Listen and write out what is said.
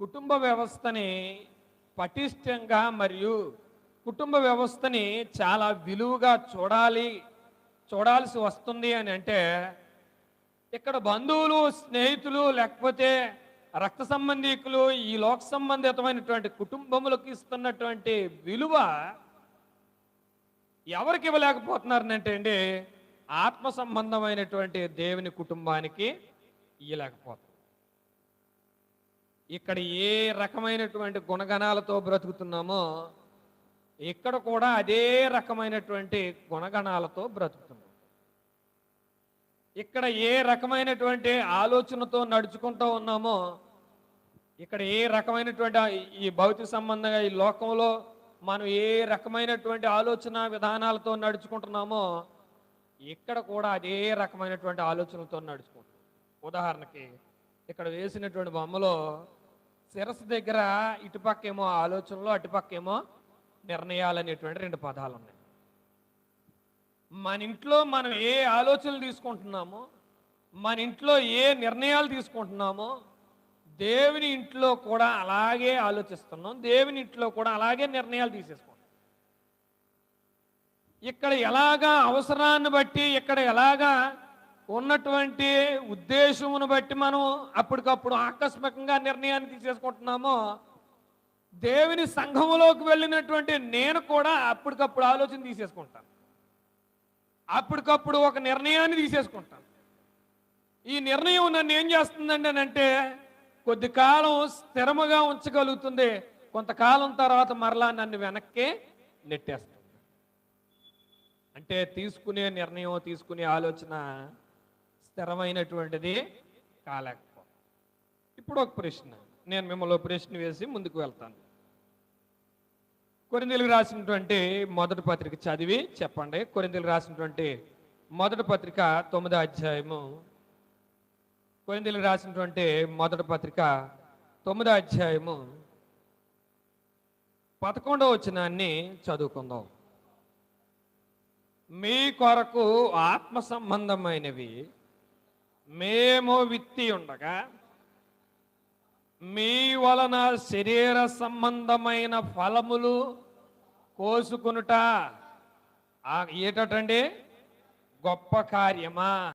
కుటుంబ వ్యవస్థని పటిష్టంగా మరియు కుటుంబ వ్యవస్థని చాలా విలువగా చూడాల్సి వస్తుంది అని అంటే ఇక్కడ బంధువులు స్నేహితులు లేకపోతే రక్త సంబంధీకులు ఈ లోక సంబంధితమైనటువంటి కుటుంబములకు ఇస్తున్నటువంటి విలువ ఎవరికి ఇవ్వలేకపోతున్నారనంటే అండి ఆత్మ సంబంధమైనటువంటి దేవుని కుటుంబానికి ఇవ్వలేకపోతున్నారు. ఇక్కడ ఏ రకమైనటువంటి గుణగణాలతో బ్రతుకుతున్నామో ఇక్కడ కూడా అదే రకమైనటువంటి గుణగణాలతో బ్రతుకుతున్నాం. ఇక్కడ ఏ రకమైనటువంటి ఆలోచనతో నడుచుకుంటూ ఉన్నామో ఇక్కడ ఏ రకమైనటువంటి ఈ భౌతిక సంబంధంగా ఈ లోకంలో మనం ఏ రకమైనటువంటి ఆలోచన విధానాలతో నడుచుకుంటున్నామో ఇక్కడ కూడా అదే రకమైనటువంటి ఆలోచనలతో నడుచుకుంటున్నాం. ఉదాహరణకి ఇక్కడ వేసినటువంటి బొమ్మలో శిరస్సు దగ్గర ఇటుపక్కేమో ఆలోచనలు అటుపక్కేమో నిర్ణయాలు అనేటువంటి రెండు పదాలు ఉన్నాయి. మన ఇంట్లో మనం ఏ ఆలోచనలు తీసుకుంటున్నామో మన ఇంట్లో ఏ నిర్ణయాలు తీసుకుంటున్నామో దేవుని ఇంట్లో కూడా అలాగే ఆలోచిస్తున్నాం, దేవుని ఇంట్లో కూడా అలాగే నిర్ణయాలు తీసేసుకుంటాం. ఇక్కడ ఎలాగా అవసరాన్ని బట్టి ఇక్కడ ఎలాగా ఉన్నటువంటి ఉద్దేశమును బట్టి మనం అప్పటికప్పుడు ఆకస్మికంగా నిర్ణయాన్ని తీసేసుకుంటున్నామో దేవుని సంఘములోకి వెళ్ళినటువంటి నేను కూడా అప్పటికప్పుడు ఆలోచన తీసేసుకుంటాను, అప్పటికప్పుడు ఒక నిర్ణయాన్ని తీసేసుకుంటాను. ఈ నిర్ణయం నన్ను ఏం చేస్తుందండి అని అంటే కొద్ది కాలం స్థిరముగా ఉంచగలుగుతుంది, కొంతకాలం తర్వాత మరలా నన్ను వెనక్కి నెట్టేస్తుంది. అంటే తీసుకునే నిర్ణయం తీసుకునే ఆలోచన స్థిరమైనటువంటిది కాలేకపోతే. ఇప్పుడు ఒక ప్రశ్న, నేను మిమ్మల్ని ప్రశ్న వేసి ముందుకు వెళ్తాను. కొరింథీయులకు రాసినటువంటి మొదటి పత్రిక చదివి చెప్పండి. కొరింథీయులకు రాసినటువంటి మొదటి పత్రిక 9వ అధ్యాయము, కొరింథీయులకు రాసినటువంటి మొదటి పత్రిక 9వ అధ్యాయము 11వ వచనాన్ని చదువుకుందాం. మీ కొరకు ఆత్మ సంబంధమైనవి మేము విత్తి ఉండగా మీ వలన శరీర సంబంధమైన ఫలములు కోసుకునుట ఏటండి గొప్ప కార్యమా?